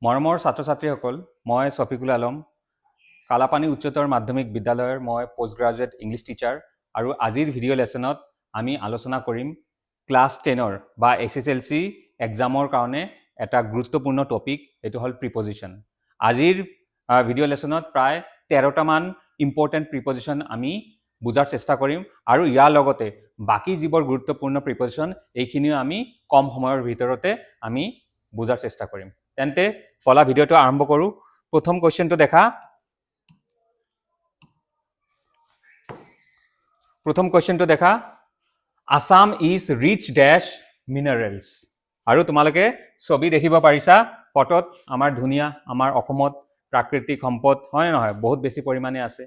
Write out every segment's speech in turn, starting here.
মৰমৰ ছাত্ৰ-ছাত্ৰীসকল, মই ছফিকুল আলম, কালাপানী উচ্চতৰ মাধ্যমিক বিদ্যালয়ৰ মই পোষ্ট গ্ৰাজুৱেট ইংলিছ টিচাৰ আৰু আজিৰ ভিডিঅ' লেচনত আমি আলোচনা কৰিম ক্লাছ 10ৰ বা SSLC এক্সামৰ কাৰণে এটা গুৰুত্বপূৰ্ণ টপিক, এইটো হ'ল প্ৰিপজিশ্যন। আজিৰ ভিডিঅ' লেচনত প্ৰায় 13টামান ইম্পৰ্টেণ্ট প্ৰিপজিশ্যন আমি বুজাৰ চেষ্টা কৰিম আৰু ইয়াৰ লগতে বাকী যিবোৰ গুৰুত্বপূৰ্ণ প্ৰিপজিশ্যন এইখিনিও আমি কম সময়ৰ ভিতৰতে আমি বুজাৰ চেষ্টা কৰিম। তেন্তে পলা ভিডিঅ'টো আৰম্ভ কৰোঁ। প্ৰথম কুৱেশ্যনটো দেখা। প্ৰথম কুৱেশ্যনটো দেখা, Assam is rich dash minerals. আৰু তোমালোকে ছবি দেখিব পাৰিছা, ফটোত আমাৰ ধুনীয়া আমাৰ অসমত প্ৰাকৃতিক সম্পদ হয় নহয়, বহুত বেছি পৰিমাণে আছে,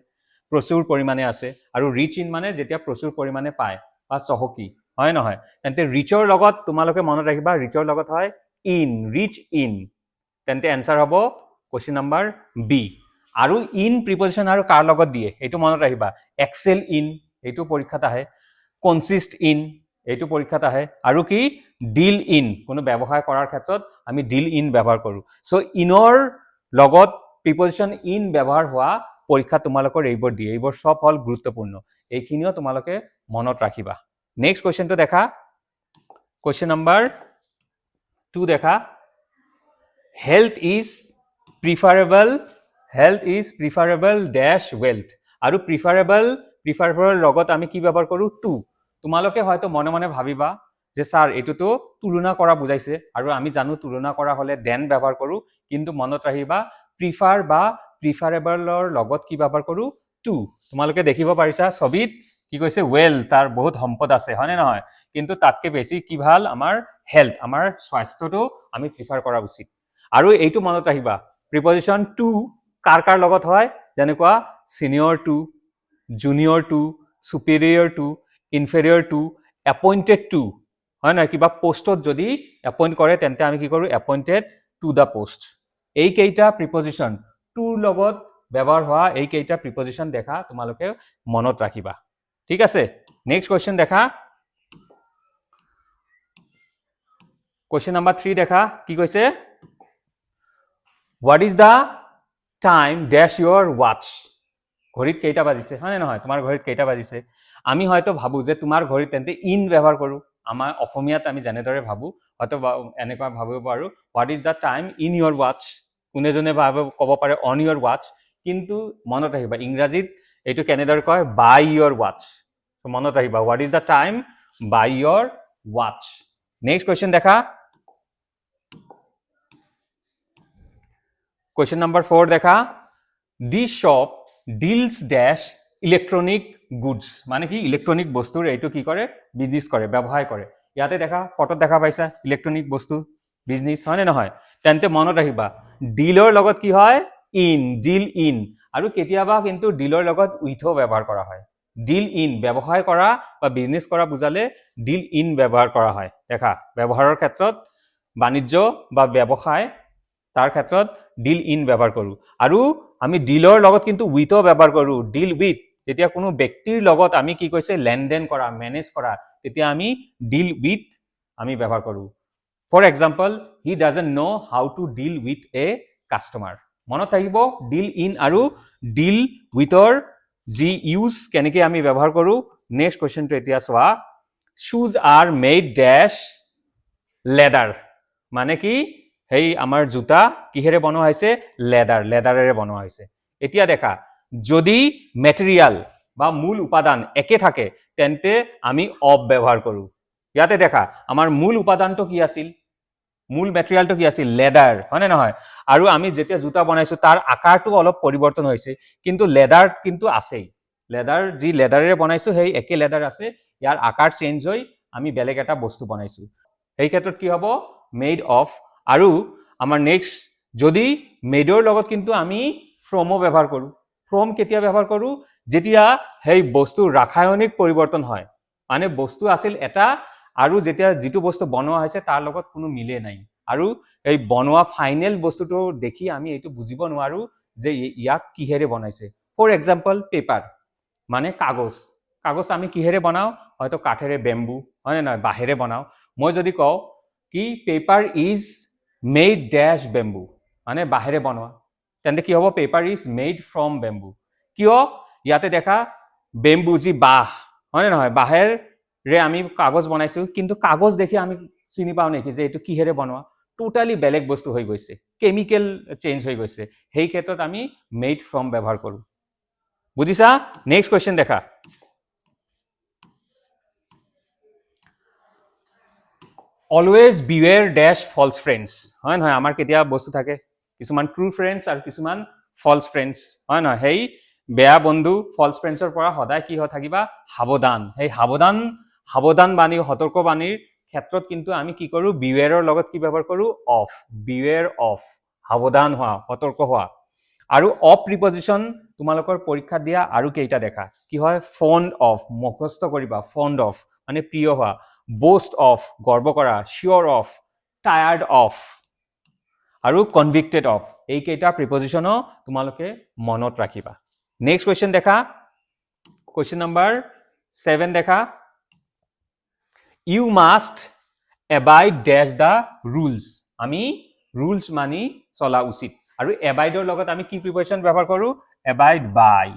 প্ৰচুৰ পৰিমাণে আছে। আৰু ৰিচ ইন মানে যেতিয়া প্ৰচুৰ পৰিমাণে পায় বা চহকী হয় নহয়, তেন্তে ৰিচৰ লগত তোমালোকে মনত ৰাখিবা, ৰিচৰ লগত হয় ইন, ৰিচ ইন। তেন্তে এনচাৰ হ'ব কুৱেশ্যন নম্বৰ বি। আৰু ইন প্ৰিপজিশ্যন আৰু কাৰ লগত দিয়ে এইটো মনত ৰাখিবা, এক্সেল ইন এইটো পৰীক্ষাত আহে, কনচিষ্ট ইন এইটো পৰীক্ষাত আহে, আৰু কি ডিল ইন, কোনো ব্যৱসায় কৰাৰ ক্ষেত্ৰত আমি ডিল ইন ব্যৱহাৰ কৰোঁ। চ' ইনৰ লগত প্ৰিপজিশ্যন ইন ব্যৱহাৰ হোৱা পৰীক্ষা তোমালোকৰ এইবোৰ দিয়ে, এইবোৰ সব হ'ল গুৰুত্বপূৰ্ণ, এইখিনিও তোমালোকে মনত ৰাখিবা। নেক্সট কুৱেশ্যনটো দেখা, কুৱেশ্যন নম্বৰ 2 দেখা, health is preferable dash wealth. আৰু প্ৰিফাৰেবল লগত আমি কি ব্যৱহাৰ কৰোঁ, টু। তোমালোকে হয়তো মনে মনে ভাবিবা যে ছাৰ এইটোতো তুলনা কৰা বুজাইছে, আৰু আমি জানো তুলনা কৰা হ'লে দেন ব্যৱহাৰ কৰোঁ, কিন্তু মনত ৰাখিবা প্ৰিফাৰ বা প্ৰিফাৰেবলৰ লগত কি ব্যৱহাৰ কৰোঁ, টু। তোমালোকে দেখিব পাৰিছা ছবিত কি কৈছে, ৱেল, তাৰ বহুত সম্পদ আছে হয়নে নহয়, কিন্তু তাতকে বেছি কি ভাল, আমাৰ হেল্থ, আমাৰ স্বাস্থ্যটো আমি প্ৰিফাৰ কৰা উচিত। আৰু এইটো মনত ৰাখিবা, প্ৰিপজিশ্যন টু কাৰ কাৰ লগত হয়, যেনেকুৱা senior to, junior to, superior to, inferior to, appointed to হয় নহয়, কিবা পোষ্টত যদি এপইণ্ট কৰে তেন্তে আমি কি কৰোঁ, এপইণ্টেড টু দ্য পোষ্ট। এইকেইটা প্ৰিপজিশ্যন টুৰ লগত ব্যৱহাৰ হোৱা এইকেইটা প্ৰিপজিশ্যন দেখা তোমালোকে মনত ৰাখিবা, ঠিক আছে। নেক্সট কুৱেশ্যন দেখা, কুৱেশ্যন নম্বৰ 3 দেখা, কি কৈছে, what is the time does your watch. ঘড়ীত কেইটা বাজিছে হয় নে নহয়, তোমাৰ ঘড়ীত কেইটা বাজিছে। আমি হয়তো ভাবোঁ যে তোমাৰ ঘড়ীত তেন্তে ইন ব্যৱহাৰ কৰোঁ, আমাৰ অসমীয়াত আমি যেনেদৰে ভাবোঁ হয়তো এনেকুৱা ভাবিব পাৰোঁ, what is the time in your watch, কোনেজনে ক'ব পাৰে অন ইয়ৰ ৱাচ, কিন্তু মনত ৰাখিবা ইংৰাজীত এইটো কেনেদৰে কয়, বাই ইয়ৰ ৱাচ। মনত ৰাখিবা what is the time by your watch. Next question দেখা, কুৱেশ্যন নম্বৰ 4 দেখা, this shop deals dash electronic goods. মানে কি ইলেক্ট্ৰনিক বস্তুৰ এইটো কি কৰে, বিজনেছ কৰে, ব্যৱসায় কৰে। ইয়াতে দেখা, ফটোত দেখা পাইছা ইলেক্ট্ৰনিক বস্তু বিজনেছ হয় নে নহয়, তেন্তে মনত ৰাখিবা ডিলৰ লগত কি হয়, ইন, ডিল ইন। আৰু কেতিয়াবা কিন্তু ডিলৰ লগত উইথো ব্যৱহাৰ কৰা হয়। ডিল ইন ব্যৱসায় কৰা বা বিজনেছ কৰা বুজালে ডিল ইন ব্যৱহাৰ কৰা হয়। দেখা ব্যৱহাৰৰ ক্ষেত্ৰত বাণিজ্য বা ব্যৱসায় তাৰ ক্ষেত্ৰত ডিল ইন ব্যৱহাৰ কৰোঁ। আৰু আমি ডিলৰ লগত কিন্তু উইথো ব্যৱহাৰ কৰোঁ, ডিল উইথ। যেতিয়া কোনো ব্যক্তিৰ লগত আমি কি কৈছে লেনদেন কৰা, মেনেজ কৰা, তেতিয়া আমি ডিল উইথ আমি ব্যৱহাৰ কৰোঁ। For example, he doesn't know' how to deal with a customer. মনত থাকিব ডিল ইন আৰু ডিল উইথৰ যি ইউজ কেনেকৈ আমি ব্যৱহাৰ কৰোঁ। নেক্সট কুৱেশ্যনটো এতিয়া চোৱা, শ্বুজ আৰ মেড ডেছ লেডাৰ। মানে কি সেই আমাৰ জোতা কিহেৰে বনোৱা হৈছে, লেডাৰেৰে বনোৱা হৈছে। এতিয়া দেখা, যদি মেটেৰিয়েল বা মূল উপাদান একে থাকে তেন্তে আমি অফ ব্যৱহাৰ কৰোঁ। ইয়াতে দেখা আমাৰ মূল উপাদানটো কি আছিল, মূল মেটেৰিয়েলটো কি আছিল, লেডাৰ হয় নে নহয়। আৰু আমি যেতিয়া জোতা বনাইছো তাৰ আকাৰটো অলপ পৰিৱৰ্তন হৈছে, কিন্তু লেডাৰ কিন্তু আছেই। লেডাৰ যি লেডাৰেৰে বনাইছো সেই একে লেডাৰ আছে, ইয়াৰ আকাৰ চেঞ্জ হৈ আমি বেলেগ এটা বস্তু বনাইছো। এই ক্ষেত্ৰত কি হ'ব, মেড অফ। আৰু আমাৰ নেক্সট, যদি মেডৰ লগত কিন্তু আমি ফ্ৰমো ব্যৱহাৰ কৰোঁ। ফ্ৰম কেতিয়া ব্যৱহাৰ কৰোঁ, যেতিয়া সেই বস্তুৰ ৰাসায়নিক পৰিৱৰ্তন হয়, মানে বস্তু আছিল এটা আৰু যেতিয়া যিটো বস্তু বনোৱা হৈছে তাৰ লগত কোনো মিলে নাই, আৰু এই বনোৱা ফাইনেল বস্তুটো দেখি আমি এইটো বুজিব নোৱাৰো যে ইয়াক কিহেৰে বনাইছে। ফৰ এক্সাম্পল, পেপাৰ মানে কাগজ। কাগজ আমি কিহেৰে বনাওঁ, হয়তো কাঠেৰে, বেম্বু হয় নে নহয়, বাঁহেৰে বনাওঁ। মই যদি কওঁ কি paper is made dash bamboo, মানে বাঁহেৰে বনোৱা, তেন্তে কি হ'ব? Paper is made from bamboo. কিয়? ইয়াতে দেখা বেম্বু যি বাঁহ, হয়নে নহয়? বাঁহেৰে আমি কাগজ বনাইছো, কিন্তু কাগজ দেখি আমি চিনি পাওঁ নেকি যে এইটো কিহেৰে বনোৱা? টোটালি বেলেগ বস্তু হৈ গৈছে, কেমিকেল চেঞ্জ হৈ গৈছে। সেই ক্ষেত্ৰত আমি মেড ফ্ৰম ব্যৱহাৰ কৰোঁ। বুজিছা? নেক্সট কুৱেশ্যন দেখা। অলৱেজ বিৱেৰ ডেছ ফলছ ফ্ৰেণ্ডছ, হয় নহয়? আমাৰ কেতিয়া বস্তু থাকে কিছুমান ট্ৰু ফ্ৰেণ্ডছ আৰু কিছুমান ফলছ ফ্ৰেণ্ডছ, হয় নহয়? সেই বেয়া বন্ধু ফলছ ফ্ৰেণ্ডছৰ পৰা সদায় কি হৈ থাকিবা? সাৱধান। সেই সাৱধান বাণী, সতৰ্ক বাণীৰ ক্ষেত্ৰত কিন্তু আমি কি কৰোঁ? বিৱেৰৰ লগত কি ব্যৱহাৰ কৰোঁ? অফ। বিৱেৰ অফ, সাৱধান হোৱা, সতৰ্ক হোৱা। আৰু অফ প্ৰিপজিশ্যন তোমালোকৰ পৰীক্ষাত দিয়া আৰু কেইটা দেখা। কি হয়? ফণ্ড অফ, মুখস্থ কৰিবা। ফণ্ড অফ মানে প্ৰিয় হোৱা। boast of, গৰ্ব কৰা। sure of, tired of, আৰু convicted of, এই কেইটা প্ৰিপজিশ্যনো তোমালোকে মনত ৰাখিবা। নেক্সট কুৱেশ্যন দেখা। কুৱেশ্যন নম্বৰ 7 দেখা। You must abide dash the rules, আমি ৰুলছ মানি চলা উচিত। আৰু এবাইডৰ লগত আমি কি প্ৰিপজিশ্যন ব্যৱহাৰ কৰোঁ? এবাইড বাই।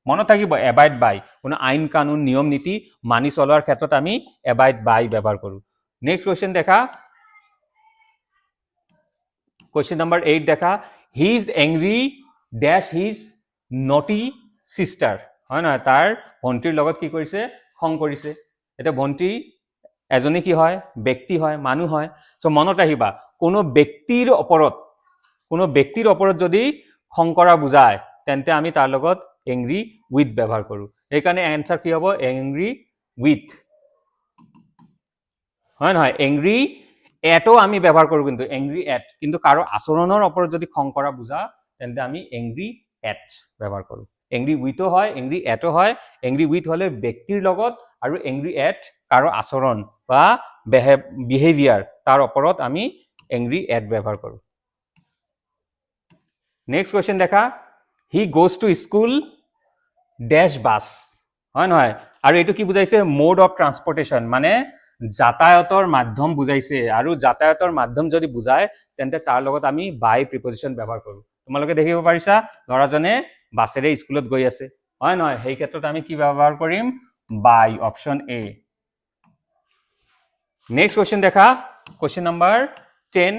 মনত থাকিব, এবাইড বাই, কোনো আইন কানুন নিয়ম নীতি মানি চলোৱাৰ ক্ষেত্ৰত আমি এবাইড বাই ব্যৱহাৰ কৰোঁ। নেক্সট কুৱেশ্যন দেখা। কুৱেশ্যন নম্বৰ 8 দেখা। হি ইজ এংৰি ডেছ হিজ নটি চিষ্টাৰ, হয় নহয়? তাৰ ভণ্টিৰ লগত কি কৰিছে? খং কৰিছে। এতিয়া ভণ্টি এজনী কি হয়? ব্যক্তি হয়, মানুহ হয়। চ' মনত ৰাখিবা, কোনো ব্যক্তিৰ ওপৰত যদি খং কৰা বুজায়, তেন্তে আমি তাৰ লগত এংৰি উইথ ব্যৱহাৰ কৰোঁ। সেইকাৰণে এনচাৰ কি হ'ব? এংৰি উইথ, হয় নহয়? এংৰি এটো আমি ব্যৱহাৰ কৰোঁ, কিন্তু এংৰি এট। কিন্তু কাৰো আচৰণৰ ওপৰত যদি খং কৰা বুজা, তেন্তে আমি এংৰি এট ব্যৱহাৰ কৰোঁ। এংৰি উইথো হয়, এংৰি এটো হয়। এংৰি উইথ হ'লে ব্যক্তিৰ লগত, আৰু এংৰি এট কাৰো আচৰণ বা বিহেভিয়াৰ, তাৰ ওপৰত আমি এংৰি এট ব্যৱহাৰ কৰোঁ। নেক্সট কুৱেশ্যন দেখা। He goes to school does bus, হয় নহয়? আৰু এইটো কি বুজাইছে? মোড অফ ট্ৰান্সপৰ্টেশ্যন, মানে যাতায়াতৰ মাধ্যম বুজাইছে। আৰু যাতায়াতৰ মাধ্যম যদি বুজায়, তেন্তে তাৰ লগত আমি বাই প্ৰিপজিশ্যন ব্যৱহাৰ কৰোঁ। তোমালোকে দেখিব পাৰিছা ল'ৰাজনে বাছেৰে স্কুলত গৈ আছে, হয় নহয়? সেই ক্ষেত্ৰত আমি কি ব্যৱহাৰ কৰিম? বাই, অপশ্যন এ। নেক্সট কুৱেশ্যন দেখা। Question number 10।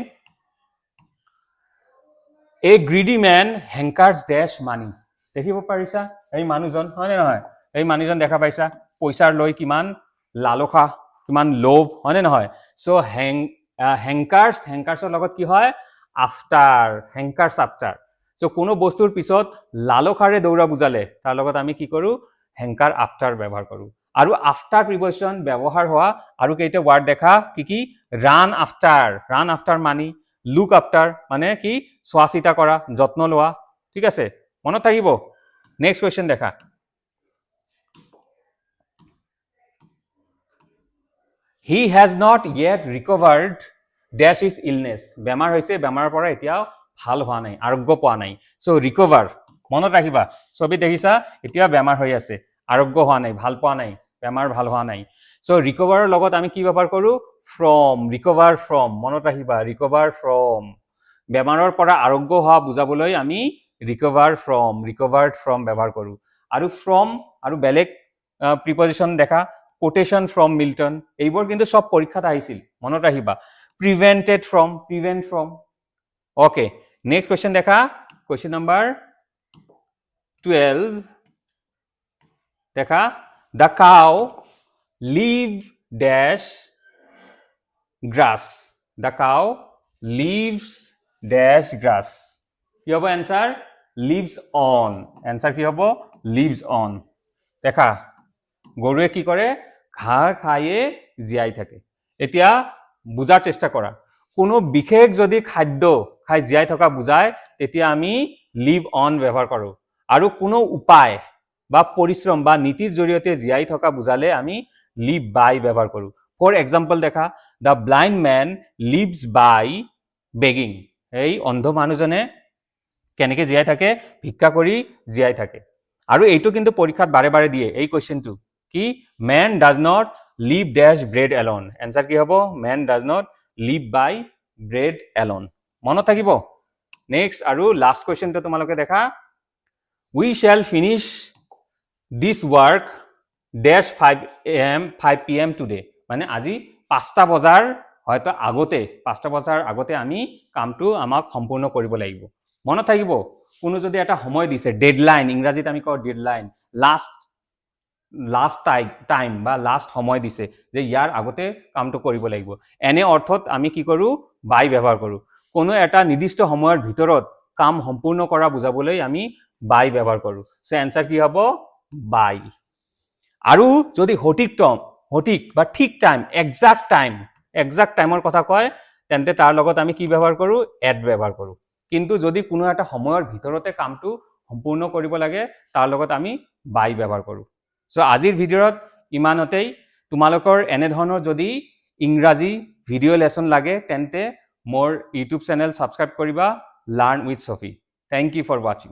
এ গ্ৰিডি মেন হেংকাৰ্ছ ডেছ মানি, দেখিব পাৰিছা এই মানুহজন, হয়নে নহয়? এই মানুহজন দেখা পাইছা, পইচাৰ লৈ কিমান লালসা, কিমান লোভ, হয়নে নহয়? চ' হেংকাৰ্ছৰ লগত কি হয়? After, হেংকাৰ্ছ after. চ' কোনো বস্তুৰ পিছত লালসাৰে দৌৰা বুজালে তাৰ লগত আমি কি কৰোঁ? হেংকাৰ আফটাৰ ব্যৱহাৰ কৰোঁ। আৰু আফটাৰ প্ৰিপজিশ্যন ব্যৱহাৰ হোৱা আৰু কেইটা ৱাৰ্ড দেখা। কি কি? ৰান আফটাৰ মানি, লুক আফটাৰ মানে কি? চোৱা চিতা কৰা, যত্ন লোৱা, ঠিক আছে? মনত থাকিব। নেক্সট কুৱেশ্যন দেখা। He has not yet recovered does is illness, বেমাৰ হৈছে, বেমাৰৰ পৰা এতিয়াও ভাল হোৱা নাই, আৰোগ্য পোৱা নাই। চ' ৰিকভাৰ, মনত ৰাখিবা, ছবি দেখিছা, এতিয়া বেমাৰ হৈ আছে, আৰোগ্য হোৱা নাই, ভাল পোৱা নাই, বেমাৰ ভাল হোৱা নাই। চ' ৰিকভাৰৰ লগত আমি কি ব্যৱহাৰ কৰোঁ? ফ্ৰম, ৰিকভাৰ ফ্ৰম, মনত ৰাখিবা, ৰিকভাৰ ফ্ৰম। বেমাৰৰ পৰা আৰোগ্য হোৱা বুজাবলৈ আমি ৰিকভাৰ্ড ফ্ৰম ব্যৱহাৰ কৰোঁ। আৰু ফ্ৰম আৰু বেলেগ প্ৰিপজিশ্যন দেখা। কোটেশ্যন ফ্ৰম মিল্টন, এইবোৰ কিন্তু সব পৰীক্ষাত আহিছিল, মনত ৰাখিবা। Prevent from. Okay, next question দেখা। কুৱেশ্যন নম্বৰ 12 দেখা। The cow live dash grass, the cow lives dash grass. কি হ'ব এনচাৰ? Lives on. এনচাৰ কি হ'ব? Lives on. দেখা, গৰুৱে কি কৰে? ঘাঁহ খায়ে জীয়াই থাকে। এতিয়া বুজাৰ চেষ্টা কৰা, কোনো বিশেষ যদি খাদ্য খাই জীয়াই থকা বুজায়, তেতিয়া আমি লিভ অন ব্যৱহাৰ কৰোঁ। আৰু কোনো উপায় বা পৰিশ্ৰম বা নীতিৰ জৰিয়তে জীয়াই থকা বুজালে আমি লিভ বাই ব্যৱহাৰ কৰোঁ। ফৰ এক্সাম্পল দেখা, the blind men lives by begging, এই অন্ধ মানুহজনে কেনেকে জীয়াই থাকে? ভিক্ষা কৰি জীয়াই থাকে। আৰু এইটো কিন্তু পৰীক্ষাত বাৰে বাৰে দিয়ে এই কুৱেশ্যনটো। কি? Man does not live does bread alone. Answer কি হ'ব? Man does not live by bread alone. মনত থাকিব। নেক্সট আৰু লাষ্ট কুৱেশ্যনটো তোমালোকে দেখা we shall finish this work does 5 AM 5 PM today মানে আজি 5টা বজাৰ হয়তো আগতে 5টা বজাৰ আগতে আমি কামটো আমাক সম্পূৰ্ণ কৰিব লাগিব মনত থাকিব কোনো যদি এটা সময় দিছে ডেডলাইন ইংৰাজীত আমি কওঁ ডেডলাইন লাষ্ট টাইম বা লাষ্ট সময় দিছে যে ইয়াৰ আগতে কামটো কৰিব লাগিব এনে অৰ্থত আমি কি কৰো বাই ব্যৱহাৰ কৰো কোনো এটা নিৰ্দিষ্ট সময়ৰ ভিতৰত কাম সম্পূৰ্ণ কৰা বুজাবলৈ আমি বাই ব্যৱহাৰ কৰো সো এনসাৰ কি হ'ব বাই আৰু যদি সঠিক বা ঠিক টাইম এক্সাক্ট টাইমৰ কথা কয় তেন্তে তাৰ লগত আমি কি ব্যৱহাৰ কৰো এট ব্যৱহাৰ কৰো কিন্তু যদি কোনো এটা সময়ৰ ভিতৰতে কামটো সম্পূৰ্ণ কৰিব লাগে তাৰ লগত আমি বাই ব্যৱহাৰ কৰো সো আজিৰ ভিডিঅ'ত ইমানতেই তোমালোকৰ এনে ধৰণৰ যদি ইংৰাজী ভিডিঅ' লেসন লাগে তেন্তে মোৰ ইউটিউব চেনেল সাবস্ক্ৰাইব কৰিবা learn with Safi thank you for watching